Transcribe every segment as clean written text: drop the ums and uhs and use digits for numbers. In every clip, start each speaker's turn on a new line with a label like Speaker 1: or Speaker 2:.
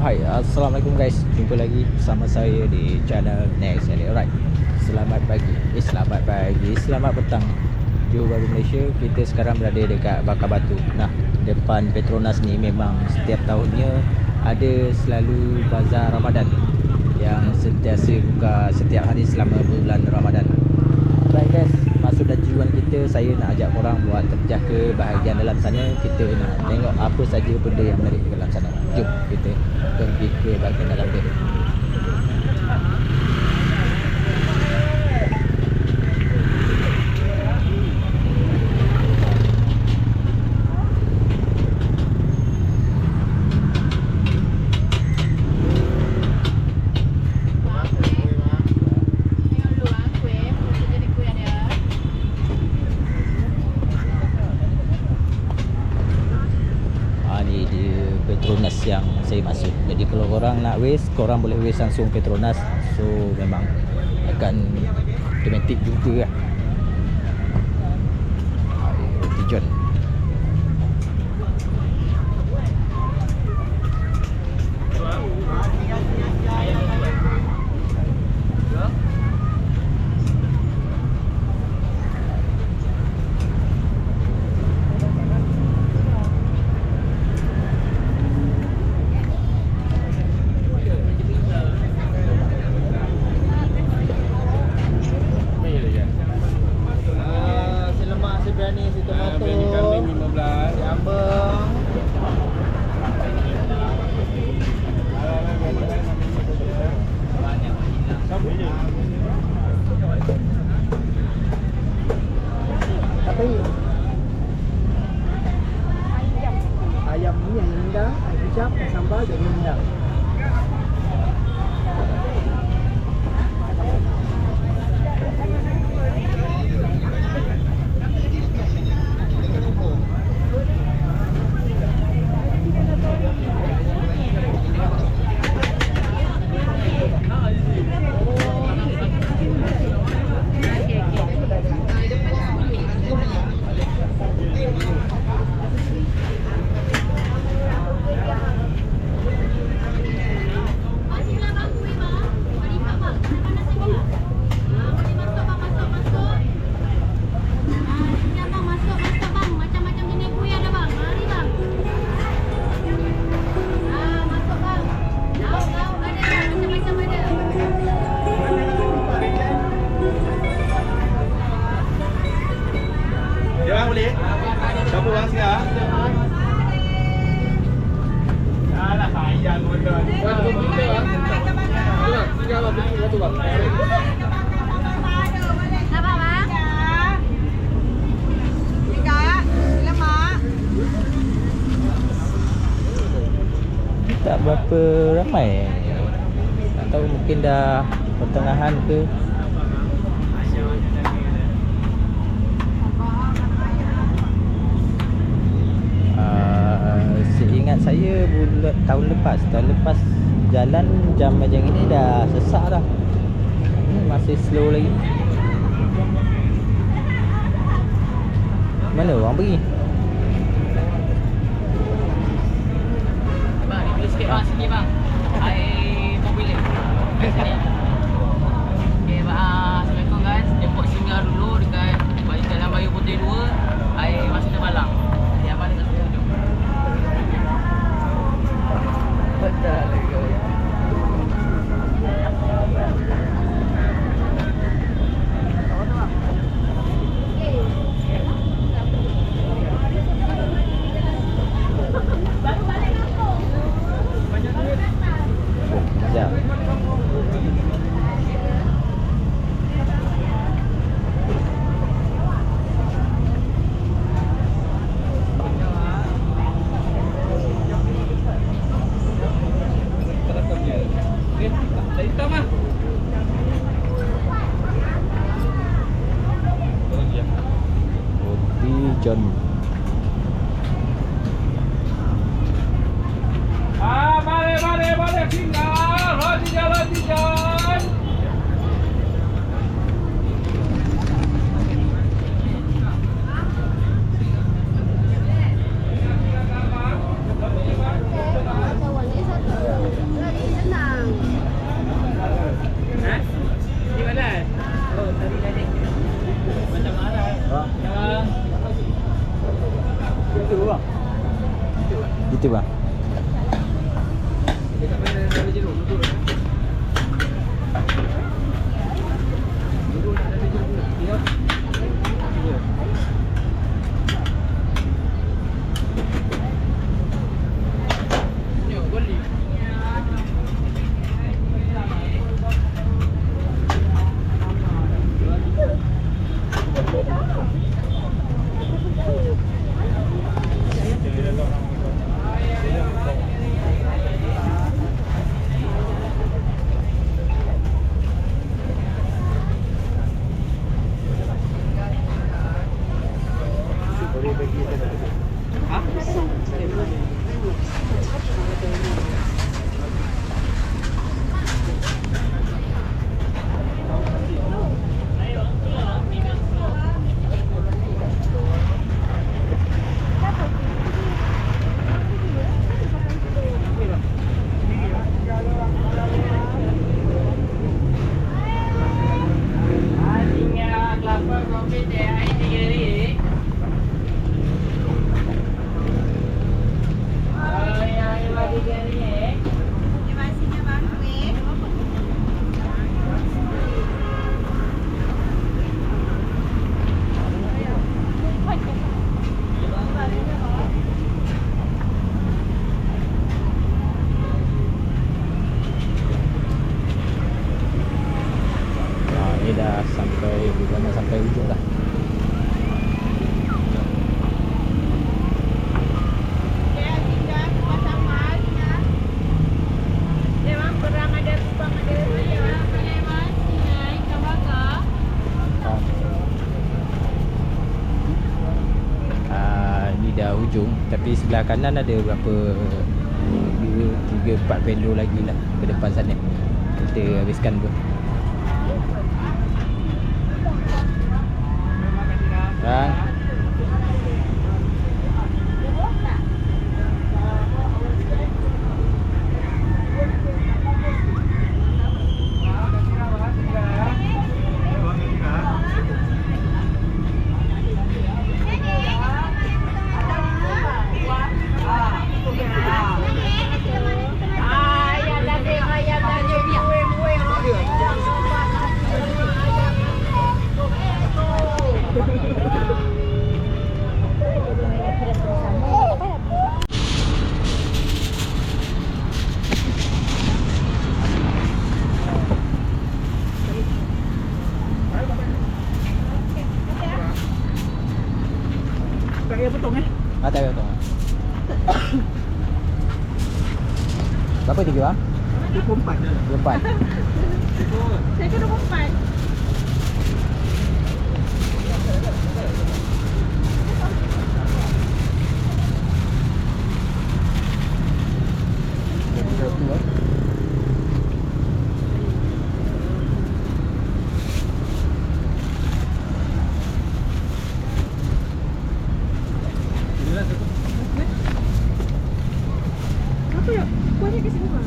Speaker 1: Hai, Assalamualaikum guys. Jumpa lagi bersama saya di channel Next Elite. Alright. Selamat pagi, selamat petang Johor Bahru Malaysia. Kita sekarang berada dekat Bakar Batu. Nah, depan Petronas ni memang setiap tahunnya ada selalu bazar Ramadan yang sentiasa buka setiap hari selama bulan Ramadan. Alright guys, maksud dan tujuan kita, saya nak ajak korang buat terjah ke bahagian dalam sana. Kita nak tengok apa saja benda yang menarik di dalam sana. Jom kita pergi ke bahagian dalam dia. Petronas yang saya masuk. Jadi kalau korang nak waste, korang boleh waste langsung Petronas. So memang akan automatic juga lah. Tijon.
Speaker 2: Ayam ni yang rendang, air kicap, sambal dan rendang.
Speaker 3: Boleh? Siapa orang siap? Dah lah sayang tuan-tuan. Tuan-tuan kita lah. Tinggal lah beli satu bang.
Speaker 4: Sabar bang. Tiga. Lemak.
Speaker 1: Tak berapa ramai. Tak tahu, mungkin dah pertengahan ke. Seingat saya tahun lepas jalan jam macam ini dah sesak dah. Ini masih slow lagi. Mana orang pergi?
Speaker 5: Bang, ni boleh sikit bang, sini bang. Air mobil ni. Kat sini. Okey, bang. Assalamualaikum guys. Depot singgah dulu dekat Jalan Bayu Putih 2, air Master Balang. Nanti abang dekat situ duduk. Betul lagi.
Speaker 1: Sekejap. John.
Speaker 3: Mari tinggal. Roti John.
Speaker 1: Itu bang.
Speaker 3: Dekat mana ada jeruk duduk. Duduk nak ada jeruk. Ya. Yo, beli.
Speaker 1: Ni dah sampai mana, sampai ujung dah. Ni dah ujung, tapi sebelah kanan ada berapa 2, 3, 4 vendor lagi lah ke depan sana. Kita habiskan dulu. Bang.
Speaker 2: Tak payah potong
Speaker 1: Tak payah potong. Berapa tiga bang?
Speaker 2: 24.
Speaker 1: 24.
Speaker 4: Saya kena 24. Apa ya? Kau ni kasi buka.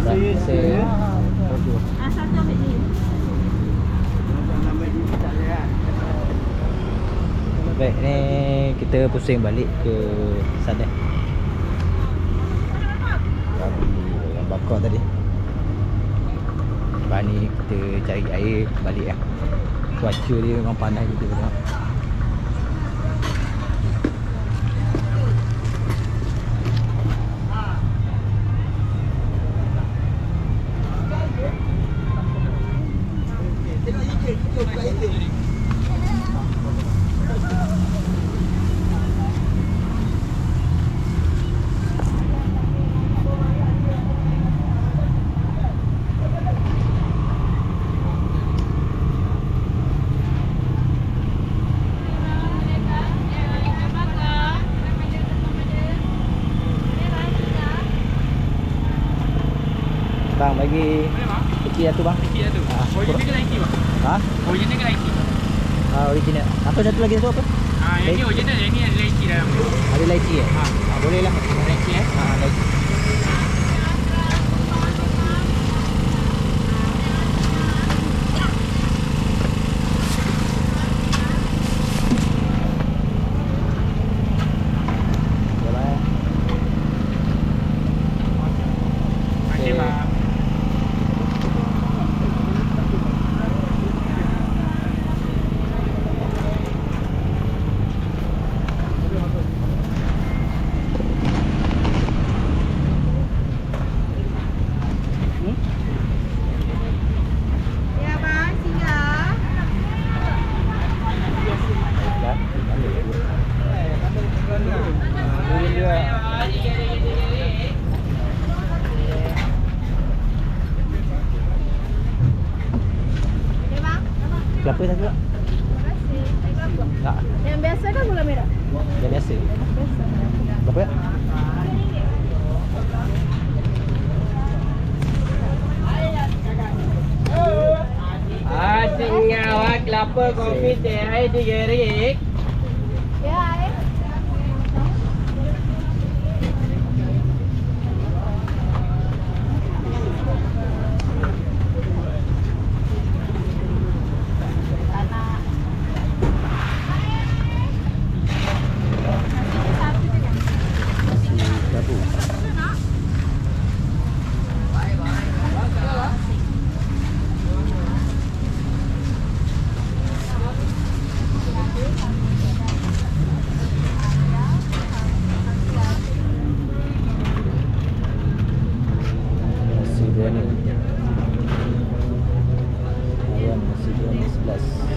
Speaker 1: Saya
Speaker 4: Satu ambil ni.
Speaker 1: baik ni kita pusing balik ke sana. Kami yang bakar tadi. Lepas ni kita cari air balik lah. Cuaca dia memang panas kita tengok. Bang bagi kecil satu bang.
Speaker 3: Kecil tu.
Speaker 1: Ah,
Speaker 3: Original ke Nike bang?
Speaker 1: Ha?
Speaker 3: Original ke Nike?
Speaker 1: Original. Apa satu lagi tu apa?
Speaker 3: Yang ni original, yang ni ada Nike dalam tu.
Speaker 1: Ada lychee eh?
Speaker 3: Ha.
Speaker 1: Boleh lah.
Speaker 3: Nike
Speaker 1: Lychee. Kelapa satu tak? Tak.
Speaker 4: Yang biasa kan gula merah?
Speaker 1: Yang biasa.
Speaker 4: Biasa.
Speaker 1: Berapa ya?
Speaker 3: Tinggal kelapa, kopi, teh, air digerik.
Speaker 4: Ya,
Speaker 1: Kelapa. Nasi biryani. Ayam nasi biryani 11.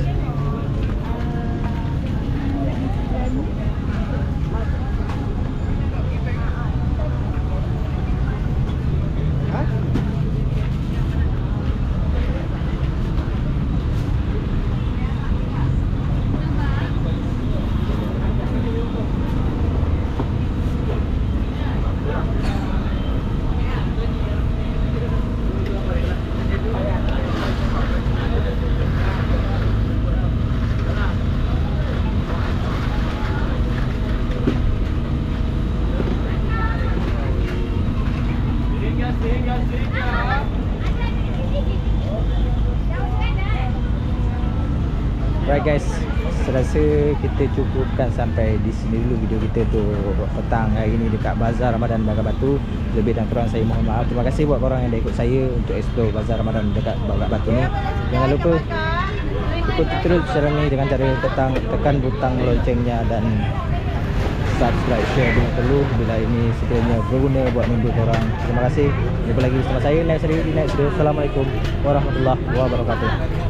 Speaker 1: Right guys, saya rasa kita cukupkan sampai di sini dulu video kita tu petang hari ni dekat Bazar Ramadan Bakar Batu. Lebih dan kurang saya mohon maaf. Terima kasih buat korang yang dah ikut saya untuk explore Bazar Ramadan dekat Bakar Batu ni. Jangan lupa ikut terus channel ni dengan cara tekan butang loncengnya dan subscribe, share bila perlu, bila ini sekiranya berguna buat member korang. Terima kasih. Jumpa lagi bersama saya next video. Assalamualaikum warahmatullahi wabarakatuh.